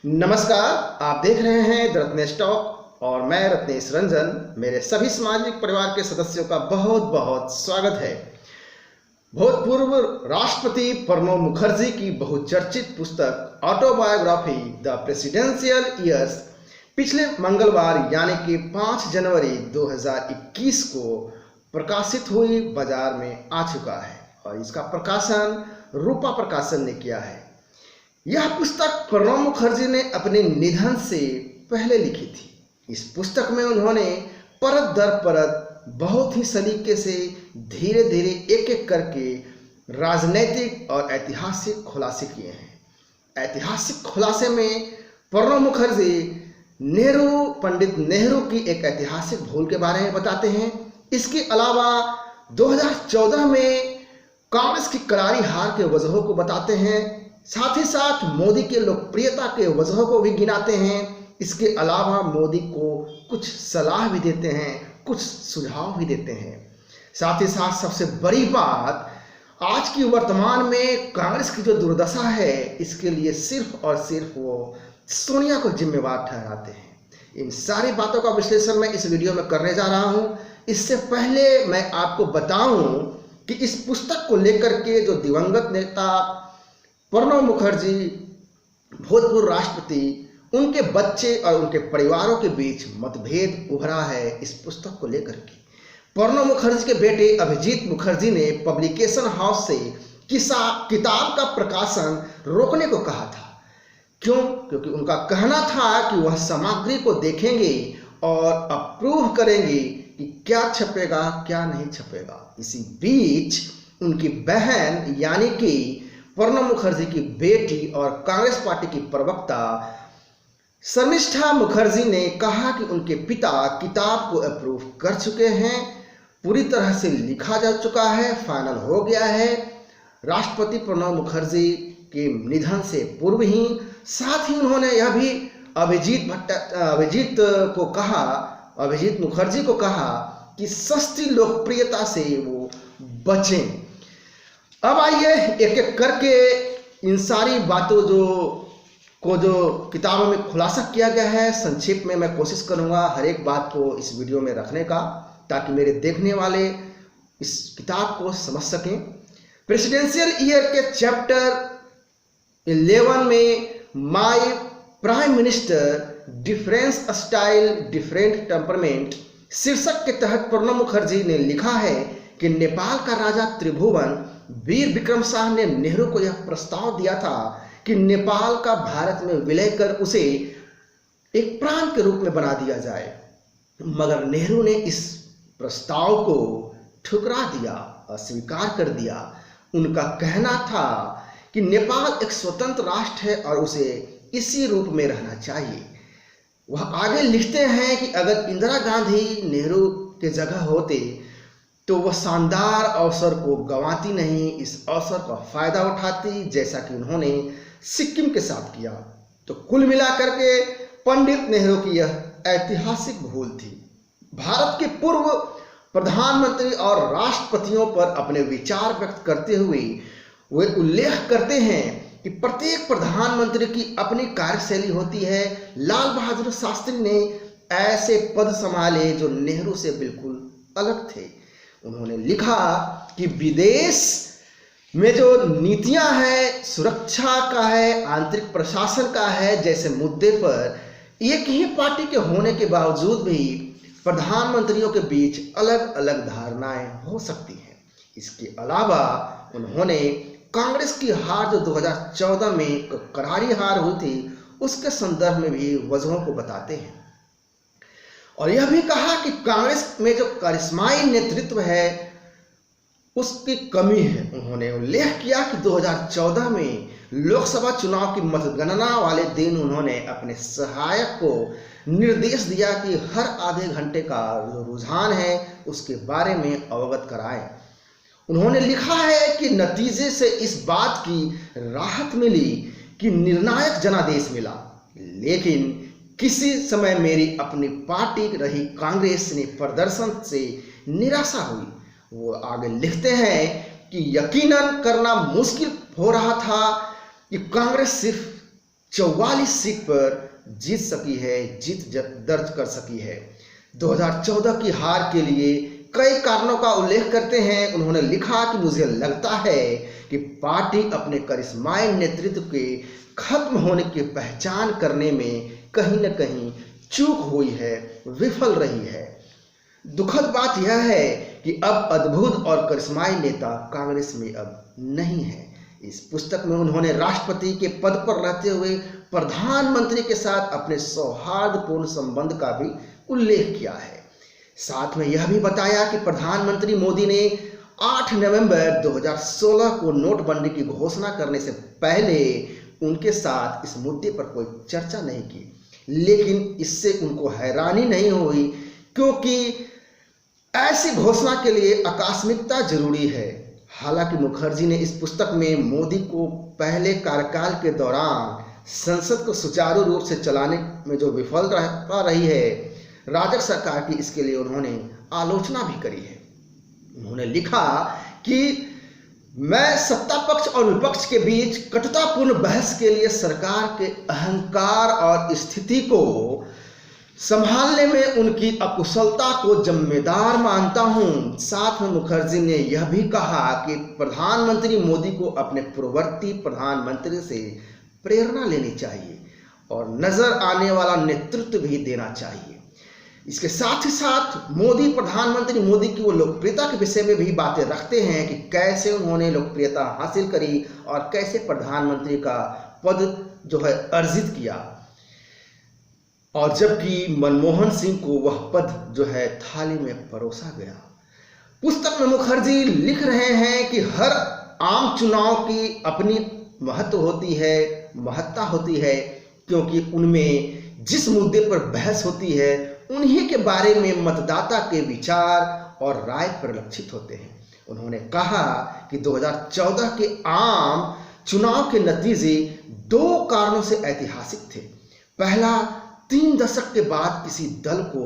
नमस्कार, आप देख रहे हैं द रत्नेश टॉक और मैं रत्नेश रंजन। मेरे सभी सामाजिक परिवार के सदस्यों का बहुत बहुत स्वागत है। भूतपूर्व राष्ट्रपति प्रणब मुखर्जी की बहुचर्चित पुस्तक ऑटोबायोग्राफी द प्रेसिडेंशियल ईयर्स पिछले मंगलवार यानी कि 5 जनवरी 2021 को प्रकाशित हुई बाजार में आ चुका है और इसका प्रकाशन रूपा प्रकाशन ने किया है। यह पुस्तक प्रणब मुखर्जी ने अपने निधन से पहले लिखी थी। इस पुस्तक में उन्होंने परत दर परत बहुत ही सलीके से धीरे धीरे एक एक करके राजनैतिक और ऐतिहासिक खुलासे किए हैं। ऐतिहासिक खुलासे में प्रणब मुखर्जी पंडित नेहरू की एक ऐतिहासिक भूल के बारे में बताते हैं। इसके अलावा 2014 में कांग्रेस की करारी हार के वजहों को बताते हैं। साथ ही साथ मोदी के लोकप्रियता के वजहों को भी गिनाते हैं। इसके अलावा मोदी को कुछ सलाह भी देते हैं, कुछ सुझाव भी देते हैं। साथ ही साथ सबसे बड़ी बात, आज की वर्तमान में कांग्रेस की जो दुर्दशा है, इसके लिए सिर्फ और सिर्फ वो सोनिया को जिम्मेवार ठहराते हैं। इन सारी बातों का विश्लेषण मैं इस वीडियो में करने जा रहा हूं। इससे पहले मैं आपको बताऊं कि इस पुस्तक को लेकर के जो दिवंगत नेता प्रणब मुखर्जी, भूतपूर्व राष्ट्रपति, उनके बच्चे और उनके परिवारों के बीच मतभेद उभरा है इस पुस्तक को लेकर के। प्रणब मुखर्जी के बेटे अभिजीत मुखर्जी ने पब्लिकेशन हाउस से किताब का प्रकाशन रोकने को कहा था। क्यों? क्योंकि उनका कहना था कि वह सामग्री को देखेंगे और अप्रूव करेंगे कि क्या छपेगा क्या नहीं छपेगा। इसी बीच उनकी बहन यानी कि प्रणब मुखर्जी की बेटी और कांग्रेस पार्टी की प्रवक्ता शर्मिष्ठा मुखर्जी ने कहा कि उनके पिता किताब को अप्रूव कर चुके हैं, पूरी तरह से लिखा जा चुका है, फाइनल हो गया है राष्ट्रपति प्रणब मुखर्जी के निधन से पूर्व ही। साथ ही उन्होंने यह भी अभिजीत मुखर्जी को कहा कि सस्ती लोकप्रियता से वो बचें। अब आइए एक एक करके इन सारी बातों जो किताबों में खुलासा किया गया है, संक्षेप में मैं कोशिश करूंगा हर एक बात को इस वीडियो में रखने का, ताकि मेरे देखने वाले इस किताब को समझ सकें। प्रेसिडेंशियल ईयर के चैप्टर 11 में my prime minister difference style different temperament शीर्षक के तहत प्रणब मुखर्जी ने लिखा है कि नेपाल का राजा त्रिभुवन वीर विक्रम शाह ने नेहरू को यह प्रस्ताव दिया था कि नेपाल का भारत में विलय कर उसे एक प्रांत के रूप में बना दिया जाए, मगर नेहरू ने इस प्रस्ताव को ठुकरा दिया, अस्वीकार कर दिया। उनका कहना था कि नेपाल एक स्वतंत्र राष्ट्र है और उसे इसी रूप में रहना चाहिए। वह आगे लिखते हैं कि अगर इंदिरा गांधी नेहरू के जगह होते तो वह शानदार अवसर को गंवाती नहीं, इस अवसर का फायदा उठाती, जैसा कि उन्होंने सिक्किम के साथ किया। तो कुल मिलाकर के पंडित नेहरू की यह ऐतिहासिक भूल थी। भारत के पूर्व प्रधानमंत्री और राष्ट्रपतियों पर अपने विचार व्यक्त करते हुए वे उल्लेख करते हैं कि प्रत्येक प्रधानमंत्री की अपनी कार्यशैली होती है। लाल बहादुर शास्त्री ने ऐसे पद संभाले जो नेहरू से बिल्कुल अलग थे। उन्होंने लिखा कि विदेश में जो नीतियां हैं, सुरक्षा का है, आंतरिक प्रशासन का है, जैसे मुद्दे पर एक ही पार्टी के होने के बावजूद भी प्रधानमंत्रियों के बीच अलग अलग धारणाएं हो सकती हैं। इसके अलावा उन्होंने कांग्रेस की हार जो 2014 में करारी हार हुई थी, उसके संदर्भ में भी वजहों को बताते हैं और यह भी कहा कि कांग्रेस में जो करिश्माई नेतृत्व है उसकी कमी है। उन्होंने उल्लेख किया कि 2014 में लोकसभा चुनाव की मतगणना वाले दिन उन्होंने अपने सहायक को निर्देश दिया कि हर आधे घंटे का जो रुझान है उसके बारे में अवगत कराएं। उन्होंने लिखा है कि नतीजे से इस बात की राहत मिली कि निर्णायक जनादेश मिला, लेकिन किसी समय मेरी अपनी पार्टी रही कांग्रेस ने प्रदर्शन से निराशा हुई। वो आगे लिखते हैं कि यकीनन करना मुश्किल हो रहा था कि कांग्रेस सिर्फ 44 सीट पर जीत सकी है, जीत दर्ज कर सकी है। 2014 की हार के लिए कई कारणों का उल्लेख करते हैं। उन्होंने लिखा कि मुझे लगता है कि पार्टी अपने करिश्माई नेतृत्व के खत्म होने की पहचान करने में कहीं न कहीं चूक हुई है, विफल रही है। दुखद बात यह है कि अब अद्भुत और करिश्माई नेता कांग्रेस में अब नहीं है। इस पुस्तक में उन्होंने राष्ट्रपति के पद पर रहते हुए प्रधानमंत्री के साथ अपने सौहार्दपूर्ण संबंध का भी उल्लेख किया है। साथ में यह भी बताया कि प्रधानमंत्री मोदी ने 8 नवंबर 2016 को नोटबंदी की घोषणा करने से पहले उनके साथ इस मुद्दे पर कोई चर्चा नहीं की, लेकिन इससे उनको हैरानी नहीं हुई क्योंकि ऐसी घोषणा के लिए आकस्मिकता जरूरी है। हालांकि मुखर्जी ने इस पुस्तक में मोदी को पहले कार्यकाल के दौरान संसद को सुचारू रूप से चलाने में जो विफलता रही है राजग सरकार की, इसके लिए उन्होंने आलोचना भी करी है। उन्होंने लिखा कि मैं सत्ता पक्ष और विपक्ष के बीच कटुतापूर्ण बहस के लिए सरकार के अहंकार और स्थिति को संभालने में उनकी अकुशलता को जिम्मेदार मानता हूं। साथ में मुखर्जी ने यह भी कहा कि प्रधानमंत्री मोदी को अपने पूर्ववर्ती प्रधानमंत्री से प्रेरणा लेनी चाहिए और नजर आने वाला नेतृत्व भी देना चाहिए। इसके साथ ही साथ मोदी प्रधानमंत्री मोदी की वो लोकप्रियता के विषय में भी बातें रखते हैं कि कैसे उन्होंने लोकप्रियता हासिल करी और कैसे प्रधानमंत्री का पद जो है अर्जित किया, और जबकि मनमोहन सिंह को वह पद जो है थाली में परोसा गया। पुस्तक में मुखर्जी लिख रहे हैं कि हर आम चुनाव की अपनी महत्ता होती है क्योंकि उनमें जिस मुद्दे पर बहस होती है उन्हीं के बारे में मतदाता के विचार और राय परिलक्षित होते हैं। उन्होंने कहा कि 2014 के आम चुनाव के नतीजे 2 कारणों से ऐतिहासिक थे। पहला, 3 दशक के बाद किसी दल को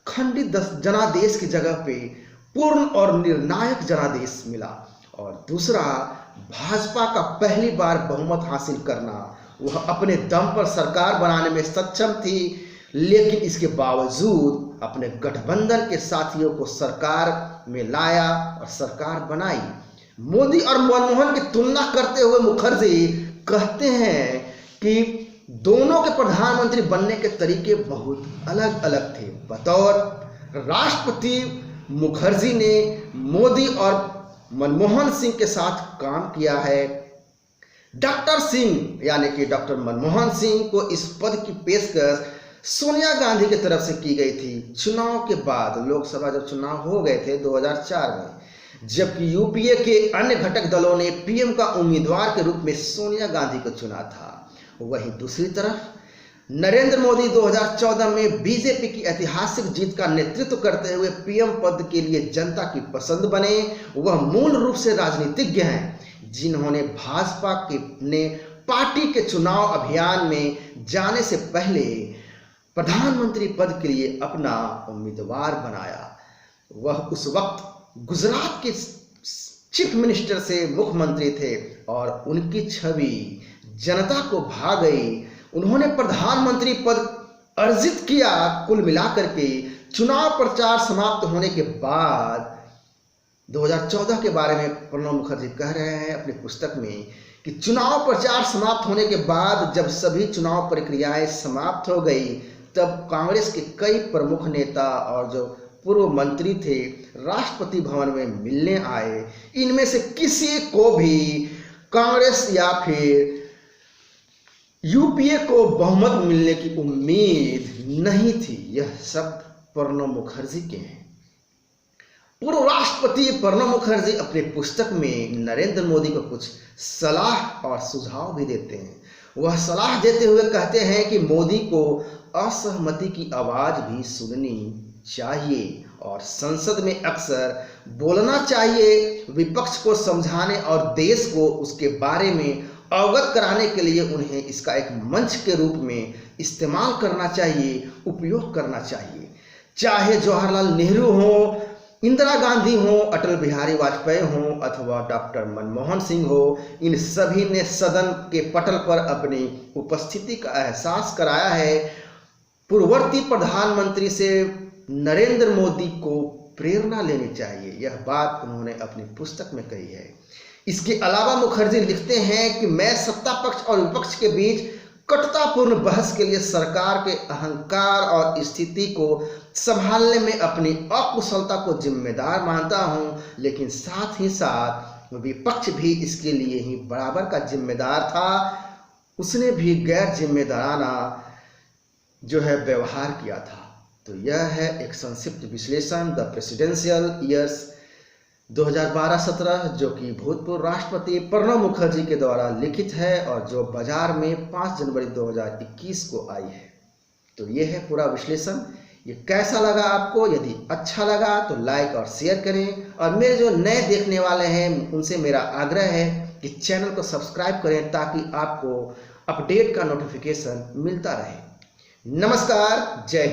खंडित जनादेश की जगह पे पूर्ण और निर्णायक जनादेश मिला, और दूसरा, भाजपा का पहली बार बहुमत हासिल करना। वह अपने दम पर सरकार बनाने में सक्षम थी, लेकिन इसके बावजूद अपने गठबंधन के साथियों को सरकार में लाया और सरकार बनाई। मोदी और मनमोहन की तुलना करते हुए मुखर्जी कहते हैं कि दोनों के प्रधानमंत्री बनने के तरीके बहुत अलग अलग थे। बतौर राष्ट्रपति मुखर्जी ने मोदी और मनमोहन सिंह के साथ काम किया है। डॉक्टर सिंह यानी कि डॉक्टर मनमोहन सिंह को इस पद की पेशकश सोनिया गांधी की तरफ से की गई थी चुनाव के बाद, लोकसभा जब चुनाव हो गए थे 2004 में, जबकि यूपीए के अन्य घटक दलों ने पीएम का उम्मीदवार के रूप में सोनिया गांधी को चुना था। वहीं दूसरी तरफ नरेंद्र मोदी 2014 में बीजेपी की ऐतिहासिक जीत का नेतृत्व करते हुए पीएम पद के लिए जनता की पसंद बने। वह मूल रूप से राजनीतिज्ञ हैं जिन्होंने भाजपा ने पार्टी के चुनाव अभियान में जाने से पहले प्रधानमंत्री पद के लिए अपना उम्मीदवार बनाया। वह उस वक्त गुजरात के चीफ मिनिस्टर से मुख्यमंत्री थे और उनकी छवि जनता को भा गई। उन्होंने प्रधानमंत्री पद अर्जित किया। कुल मिलाकर के चुनाव प्रचार समाप्त होने के बाद 2014 के बारे में प्रणब मुखर्जी कह रहे हैं अपनी पुस्तक में कि चुनाव प्रचार समाप्त होने के बाद जब सभी चुनाव प्रक्रियाएं समाप्त हो गई, तब कांग्रेस के कई प्रमुख नेता और जो पूर्व मंत्री थे राष्ट्रपति भवन में मिलने आए। इनमें से किसी को भी कांग्रेस या फिर यूपीए को बहुमत मिलने की उम्मीद नहीं थी। यह शब्द प्रणब मुखर्जी के हैं। पूर्व राष्ट्रपति प्रणब मुखर्जी अपनी पुस्तक में नरेंद्र मोदी को कुछ सलाह और सुझाव भी देते हैं। वह सलाह देते हुए कहते हैं कि मोदी को असहमति की आवाज भी सुननी चाहिए और संसद में अक्सर बोलना चाहिए। विपक्ष को समझाने और देश को उसके बारे में अवगत कराने के लिए उन्हें इसका एक मंच के रूप में इस्तेमाल करना चाहिए, उपयोग करना चाहिए। चाहे जवाहरलाल नेहरू हो इंदिरा गांधी हो, अटल बिहारी वाजपेयी हो अथवा डॉक्टर मनमोहन सिंह हो, इन सभी ने सदन के पटल पर अपनी उपस्थिति का एहसास कराया है। पूर्ववर्ती प्रधानमंत्री से नरेंद्र मोदी को प्रेरणा लेनी चाहिए, यह बात उन्होंने अपनी पुस्तक में कही है। इसके अलावा मुखर्जी लिखते हैं कि मैं सत्ता पक्ष और विपक्ष के बीच कटुतापूर्ण बहस के लिए सरकार के अहंकार और स्थिति को संभालने में अपनी अकुशलता को जिम्मेदार मानता हूं, लेकिन साथ ही साथ विपक्ष भी इसके लिए ही बराबर का जिम्मेदार था। उसने भी गैर जिम्मेदाराना जो है व्यवहार किया था। तो यह है एक संक्षिप्त विश्लेषण द प्रेसिडेंशियल ईयर्स 2012-17 जो कि भूतपूर्व राष्ट्रपति प्रणब मुखर्जी के द्वारा लिखित है और जो बाजार में 5 जनवरी 2021 को आई है। तो ये है पूरा विश्लेषण। ये कैसा लगा आपको? यदि अच्छा लगा तो लाइक और शेयर करें, और मेरे जो नए देखने वाले हैं उनसे मेरा आग्रह है कि चैनल को सब्सक्राइब करें ताकि आपको अपडेट का नोटिफिकेशन मिलता रहे। नमस्कार, जय हिंद।